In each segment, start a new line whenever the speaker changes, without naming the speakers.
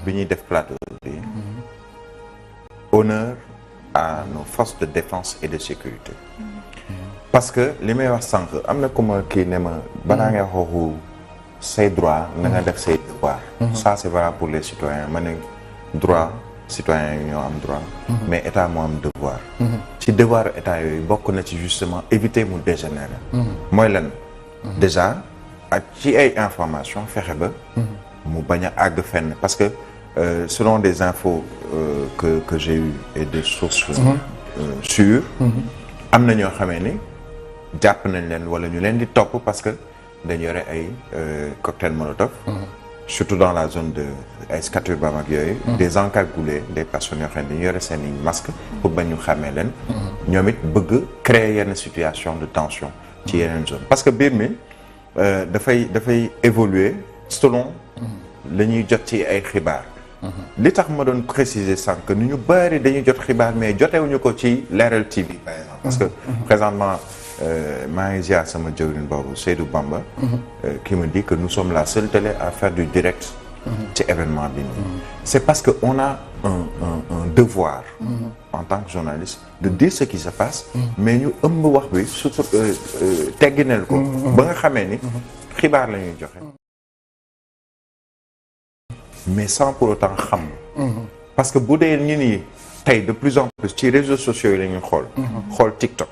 bi ñuy def plateau bi honneur à nos forces de défense et de sécurité parce que li may wax sànq am na ku ma kii ne ma balaa ngay waxu say droit na nga def say devoir ça c'est valable pour les citoyens ma ne droit citoyens yi ñoo am droit mais état moo am devoir ci devoir état yooyu bokk na ci justement éviter mu dégénérer mooy lan déjà ak ci ay information fexe ba mu bañ a àgg fenn parce que selon des infos que j'ai eues et des sources sûres am na ñoo xamee ni jàpp nañ leen wala ñu leen di topp parce que dañu yore ay cocktail molotov surtout dans la zone de ay Scat Urbam ak yooyu des encagoulés des personnes yoo xam ne dañu yore seen i masque pour bañ ñu xàmmee leen ñoom it bëgg créer yenn situation de tension ci yeneen zone parce que biir mi dafay évoluer selon la ñuy jot ci ay xibaar li tax ma doon préciser sànq ni ñu bëri dañuy jot xibaar mais jotewuñu ko ci Leral TV par exemple parce que présentement maa ngi ziar sama jëwriñ boobu Seydou Bamba qui me dit que nous sommes la seule télé à faire du direct ci événement bi nii c'est parce que on a un devoir en tant que journaliste de dire ce qui se passe mais ñu ëmb wax bi surtout teggineel ko ba nga xamee ni xibaar la ñuy joxe mais sans pour autant xam parce que bu dee ñu nii tey de plus en plus ci réseaux sociaux yi la ñuy xool TikTok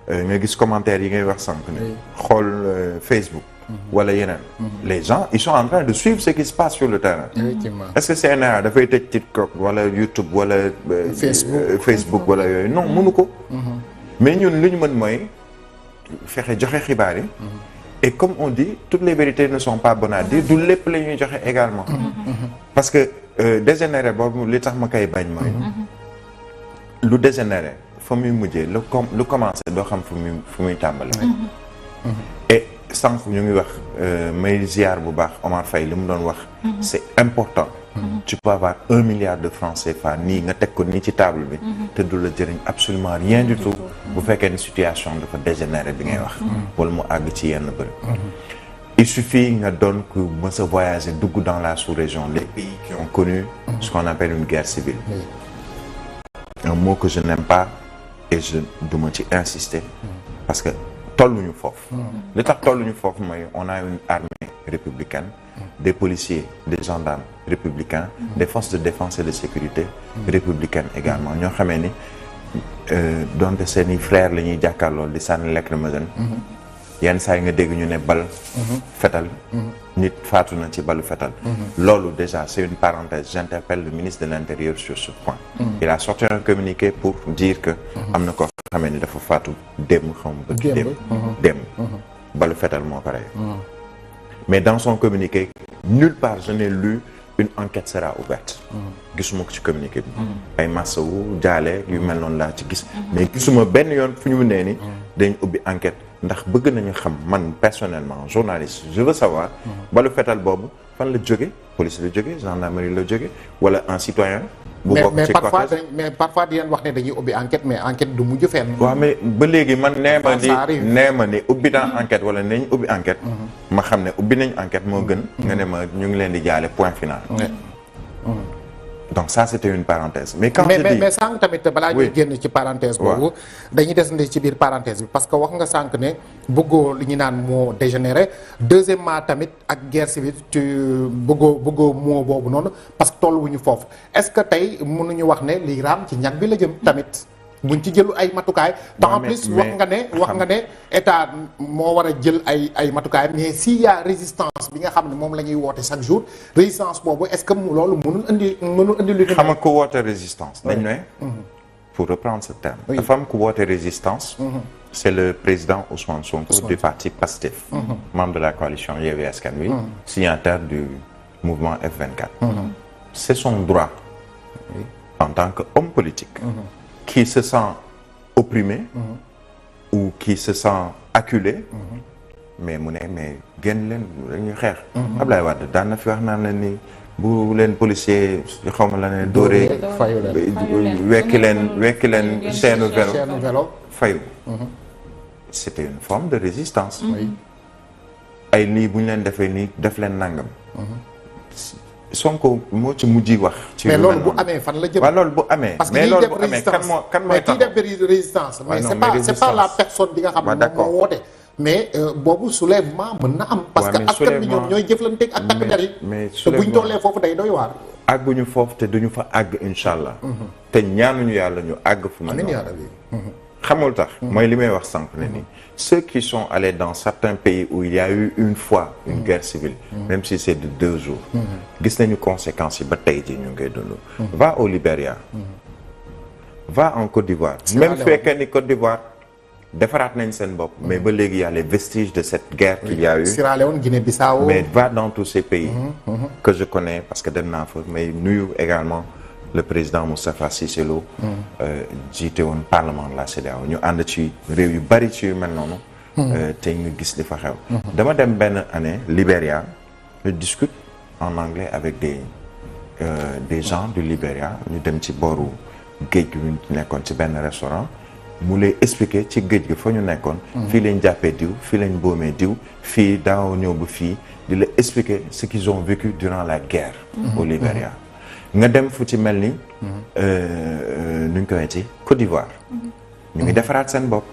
nga gis commentaires yi ngay wax sànq ne xool Facebook wala yeneen les gens ils sont en train de suivre ce qui se passe sur le terrain est-ce que CNRA dafay tëj TikTok wala YouTube wala Facebook wala yooyu non mënu ko mais ñun li ñu mën mooy fexe joxe xibaar yi et comme on dit toutes les vérités ne sont pas bonnes à dire du lépp la ñuy joxe également parce que dégénéré boobu li tax ma koy bañ mooy lu dégénéré fa muy mujjee lu commencé doo xam fu muy tàmbale et sànq ñu ngi wax may ziar bu baax Omar Faye li mu doon wax c'est important tu peux avoir 1 milliard de francs CFA nii nga teg ko nii ci table bi te du la jëriñ absolument rien du tout bu fekkee ne situation dafa dégénéré bi ngay wax wala mu àgg ci yenn bëri il suffit nga doon que mës a voyager dugg dans la sous-région les pays qui ont connu ce qu'on appelle une guerre civile un mot que je n'aime pas et je duma ci insister parce que tolluñu foofu li tax tolluñu foofu mooy on a une armée républicaine des policiers des gendarmes républicains des forces de défense et de sécurité républicaines également ñoo xamee ni donte seeni frères la ñuy jàkkaarloo di sànni lacrymogène yenn saa yi nga dégg ñu ne bal fetal nit faatu na ci balu fetal loolu déjà c'est une parenthèse j'interpelle le ministre de l'Intérieur sur ce point il a sorti un communiqué pour dire que am na ko xamee ni dafa faatu démb xam bëgg démb balu fetal moo ko rey mais dans son communiqué nulle part je n'ai lu une enquête sera ouverte gisuma ko ci communiqué bi ay massawu jaale yu mel noonu laa ci gis mais gisuma benn yoon fu ñu nee ni dañ ubbi enquête ndax bëgg nañu xam man personnellement journaliste je veux savoir balu fetal boobu fan la jóge police la jóge gendarmerie la jóge wala un citoyen bu bokk ci côté
mais parfois di leen wax ne dañuy ubbi enquête mais enquête du mujj fenn
waaw mais ba léegi man nee ma ni ubbi naa enquête wala nañ ubbi enquête ma xam ne ubbi nañ enquête moo gën nga ne ma ñu ngi leen di jaale point final donc ça c'était une parenthèse mais quand je dis
mais sànq tamit balaa ñuy génn ci parenthèse boobu dañuy des ci biir parenthèse bi parce que wax nga sànq ne bëggoo li ñu naan moo dégénéré deuxièmement tamit ak guerre civile ci bëggoo moo boobu noonu parce que tolluwuñu foofu est-ce que tey mënuñu wax ne lii raam ci ñag bi la jëm tamit buñ ci jëlu ay matukaay te en plus wax nga ne état moo war a jël ay matukaay mais s'il y a résistance bi nga xam ne moom la ñuy woote chaque jour résistance boobu est-ce que loolu mënul indi lu
xam nga ku woote résistance dañ ne pour reprendre ce terme dafa am ku woote résistance c'est le président Ousmane Sonko du parti PASTEF membre de la coalition Yewwi Askan Wi signataire du mouvement F24 c'est son droit en tant qu'homme politique qui se sent opprimé ou qui se sent acculé mais mu ne mais génn leen dañuy xeex Ablaye Wade daan na fi wax naan leen ni bu leen policier xaw ma la ne dóoree wekki leen seenu vélo fayu c'était une forme de résistance ay lii bu ñu leen defee nii def leen nangam Sonko moo ci mujj wax. ci
mais loolu bu amee fan la jëm.
waaw loolu bu amee.
parce que
mais
ñiy
loolu
def
bu amee kan mooy
mais kiy def résistance. mais c'est pas la personne bi nga xam ne moom moo woote. mais boobu soulèvement mën na am. parce que askan bi ñoom ñooy jëflanteeg ak takk der yi.
mais
te buñ tollee foofu day doy waar.
àgguñu foofu te duñu fa àgg incha allah. te ñaanuñu yàlla ñu àgg fu mu.
amiin yaa rabbi.
xamul tax. mooy li may wax sànq ne ni ceux qui sont allés dans certains pays où il y a eu une fois une guerre civile. même si c'est de 2 jours. gis nañu conséquences yi ba tey jii ñu ngi koy dund. va au Libéria. va en Côte d'Ivoire. même fekkee ni Côte d'Ivoire defaraat nañ seen bopp. mais ba léegi y a les vestiges de cette guerre qu'il y a eu.
Sierra Leone, Guinée-Bissau.
mais va dans tous ces pays. que je connais parce que dem naa fa mais nuyu également. le président Moustapha Cissé Lo jiite woon parlement de la CEDEAO ñu ànd ci réew yu bari ci yu mel noonu te nga gis li fa xew dama dem benn année Libéria je discute en anglais avec des gens du Libéria ñu dem ci booru géej gi ñu nekkoon ci benn restaurant mu lay expliquer ci géej gi fa ñu nekkoon fii lañ jàppee diw fii lañ boomee diw fii daaw ñëw ba fii di la expliquer ce qu'ils ont vécu durant la guerre au Libéria nga dem fu ci mel ni nu ñu koy ci Côte d'Ivoire ñu ngi defaraat seen bopp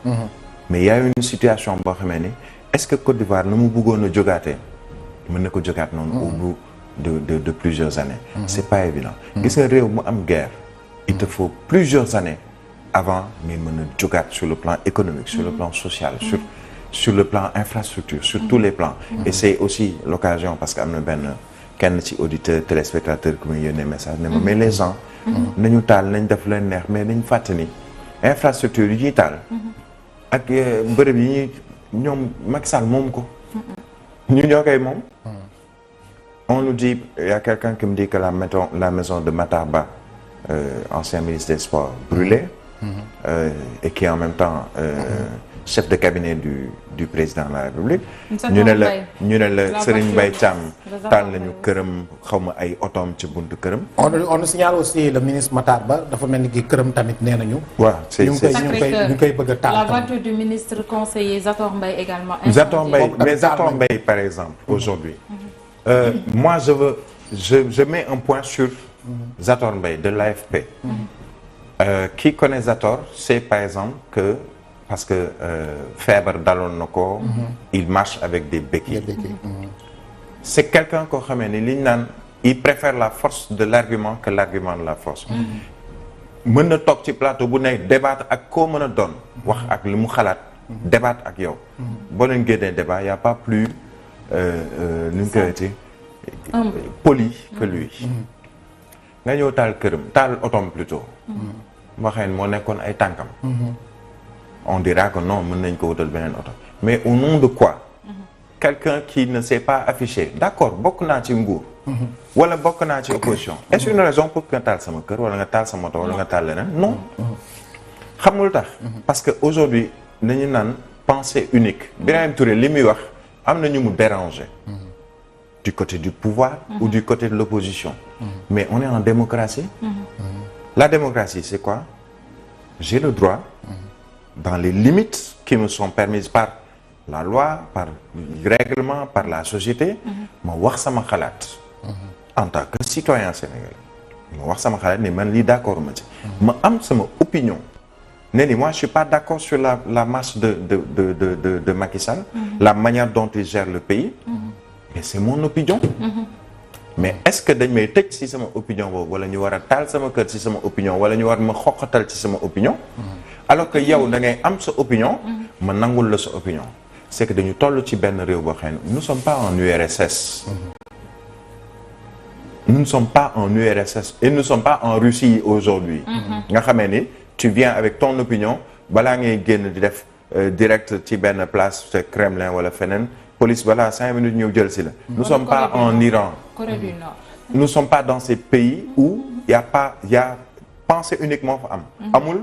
mais y a une situation boo xamee ni est-ce que Côte d'Ivoire na mu bëggoon a jógaatee mën na ko jógaat noonu au bout de plusieurs années c'est pas évident gis nga réew mu am guerre il te faut plusieurs années avant ngay mën a jógaat sur le plan économique sur le plan social sur le plan infrastructure sur tous les plans et c'est aussi l'occasion parce que am na benn kenn ci auditeur téléspectateur ku muy yónnee message ne ma mais les gens nañu taal nañ def leen neex mais nañ fàtte ni infrastructure yi ñuy taal ak bërëb yi ñuy ñoom Macky Sall moom ko ñu ñoo koy moom on nous dit il y a quelqu'un qui me dit que la maison de Matar Ba ancien ministre des Sports brûlée et qui est en même temps chef de cabinet du président de la République ñu ne la Serigne Mbaye Thiam taal nañu këram xawma ay otoom ci buntu këram
on nous signale aussi le ministre Matar Ba dafa mel ni ki këram tamit nee nañu
waaw
ñu ngi koy bëgg a taal
la voiture du ministre conseiller Zator Mbaye également
Zator Mbaye par exemple aujourd'hui moi je mets un point sur Zator Mbaye de l'AFP qui connaît Zator c'est par exemple que parce que feebar daloon na ko il marche avec des béquilles c'est quelqu'un koo xamee ni li ñu naan il préfère la force de l'argument que l'argument de la force mën na toog ci plateau bu nekk débattre ak koo mën a doon wax ak li mu xalaat débattre ak yow boo leen génnee débat y a pas plus nu ñu koy ti poli que lui nga ñëw taal këram taal otom plutôt waxee moo nekkoon ay tànkam on dira que non mën nañ ko wutal beneen oto mais au nom de quoi quelqu'un qui ne s'est pas affiché d'accord bokk naa ci nguur wala bokk naa ci opposition est-ce une raison pour que nga taal sama kër wala nga taal sama oto wala nga taal leneen non xamul tax parce que aujourd'hui nañu naan pensée unique Birahim Touré li muy wax am na ñu mu déranger du côté du pouvoir ou du côté de l'opposition mais on est en démocratie la démocratie c'est quoi j'ai le droit dans les limites qui me sont permises par la loi par le règlement par la société ma wax sama xalaat en tant que citoyen sénégalais ma wax sama xalaat ne man lii d'accord ma ci ma am sama opinion ne ni moi je suis pas d'accord sur la marche de Macky Sall la manière dont il gère le pays mais c'est mon opinion mais est-ce que dañ may tëj ci sama opinion boobu wala ñu war a taal sama kër ci sama opinion wala ñu war ma xoqatal ci sama opinion alors que yow da ngay am sa opinion ma nangul la sa opinion c'est que dañu toll ci benn réew boo xam ne nous ne sommes pas en URSS nous ne sommes pas en URSS et nous ne sommes pas en Russie aujourd'hui nga xamee ni tu viens avec ton opinion balaa ngay génn di def direct ci benn place c'est Kremlin wala feneen police voilà 5 minutes ñëw jël si la nous ne sommes pas en Iran
Corée du Nord
nous ne sommes pas dans ces pays où il y a pensée uniquement fa am amul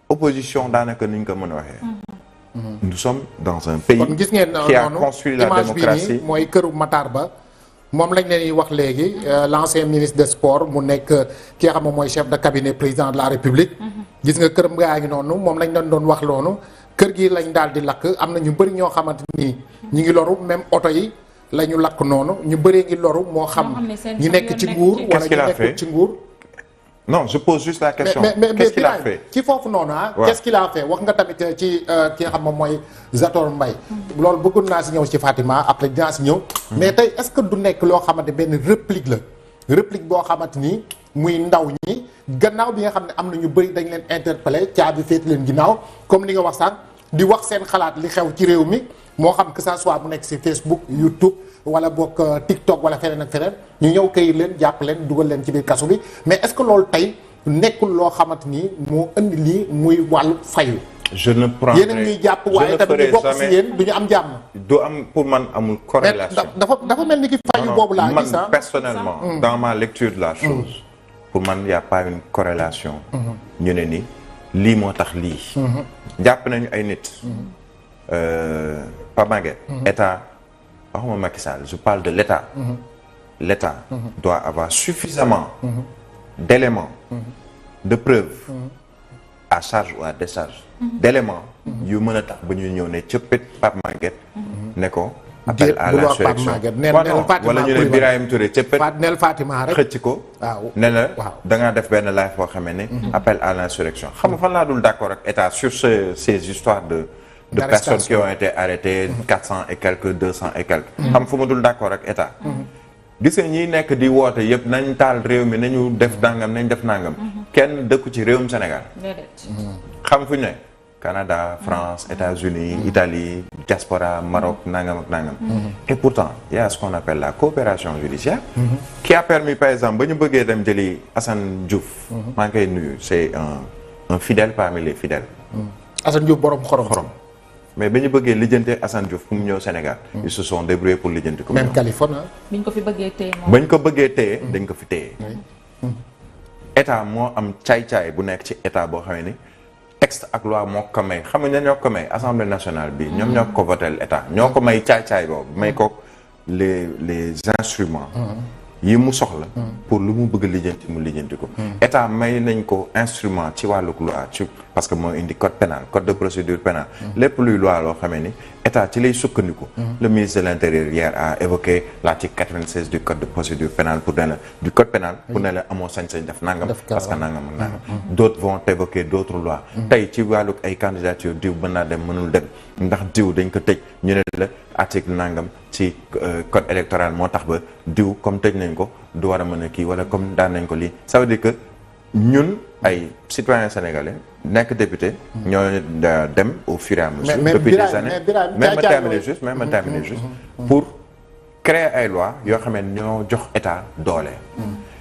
opposition daanaka ni ñu ko mën a waxee nous sommes dans un pays
kon gis ngeen
qui a construit la démocratie
mooy këru Matar Ba moom lañ leen wax léegi l'ancien ministre des sports mu nekk ki nga xam mooy chef de cabinet président de la République gis nga këram gaa ngi noonu moom lañ doon wax loonu kër gi lañ daal di lakk am na ñu bëri ñoo xamante ni ñu ngi loru même oto yi la ñu lakk noonu ñu bëree ngi loru moo xam ñi nekk ci nguur wala ñu nekk ci nguur.
non je pose juste la question.
mais
qu'est-ce qu'il a fait
ci foofu noonu qu'est-ce qu'il a fait wax nga tamit ci ki nga xam moom mooy Zator Mbaye. loolu bëggoon naa si ñëw ci Fatima après dinaa si ñëw. mais tey est-ce que du nekk loo xamante benn réplique la réplique boo xamante ni muy ndaw ñi gannaaw bi nga xam ne am na ñu bëri dañ leen interpellé caabi féet leen ginnaaw comme li nga wax sànq di wax seen xalaat li xew ci réew mi moo xam que ça soit mu nekk si Facebook YouTube. wala boog TikTok wala feneen ak feneen ñu ñëw kay leen jàpp leen dugal leen ci biir kaso bi mais est-ce que loolu tey nekkul loo xamante ni moo indi lii muy wàllu fayu.
je ne prendrai
yéen a ñuy jàpp waaye tamit ñu bokk si yéen du ñu am jàmm.
du am pour man amul corrélation.
dafa mel ni ki fayu boobu laa gis
man personnellement. dans ma lecture de la chose. pour man y a pas une corrélation. ñu ne ni lii moo tax lii. jàpp nañu ay nit. Pape Maguette. état. waxuma Macky Sall je parle de l'État. L'État doit avoir suffisamment d'éléments de preuves à charge ou à décharge d'éléments yu mën a tax ba ñu ñëw ne cëppit Pape Maguette ne ko appel à l'insurrection wala ñu ne Birahim Touré cëppit
neel Fatima rek
xëcc ko ne la da ngaa def benn live boo xamee ne appel à l'insurrection xam nga fan laa dul d'accord ak État sur ces histoires de personnes qui ont été arrêtées 400 et quelques 200 et quelques xam fu ma dul d'accord ak état gis nga ñiy nekk di woote yëpp nañ taal réew mi nañu def nangam nañ def nangam kenn dëkku ci réewum Sénégal xam fu ñu ne Canada France États-Unis Italie diaspora Maroc nangam ak nangam et pourtant il y a ce qu'on appelle la coopération judiciaire qui a permis par exemple ba ñu bëggee dem jëli Assane Diouf maa ngi koy nuyu c'est un fidèle parmi les fidèles
Assane Diouf borom xorom
mais ba ñu bëggee lijjante Assane Diouf pour mu ñëw Sénégal. ils se sont débrouillés pour lijjanti ko.
même Californie.
biñ ko fi bëggee téye moom.
bañ ko bëggee téye dañ ko fi téye. état moo am caay-caay bu nekk ci état boo xam ne texte ak loi moo ko may xam nga ñoo ko may assemblée nationale bi ñoom ñoo ko votel état ñoo ko may caay-caay boobu may ko les instruments. yi mu soxla. pour lu mu bëgg a lijjanti mu lijjanti ko. état may nañ ko instrument ci wàllu loi ci parce que moo indi code pénal code de procédure pénale. lépp luy loi loo xamee ni état ci lay sukkandiku. le ministre de l'intérieur hier a évoqué l'article 96 du code de procédure pénale pour ne la du code pénal. pour ne la amoo sañ-sañ def nangam. parce que nangam ak nangam. d'autres vont évoquer d'autres lois. tey ci wàllu ay candidature diw mën naa dem mënul dem ndax diw dañ ko tëj ñu ne la article nangam ci code électoral moo tax ba diw comme tëj nañ ko du war a mën a kii wala comme daan nañ ko lii ça veut dire que ñun ay citoyens sénégalais nekk député ñoo dem au fur et à mesure depuis des années même ma terminer juste pour créer ay lois yoo xam ne ñoo jox état doole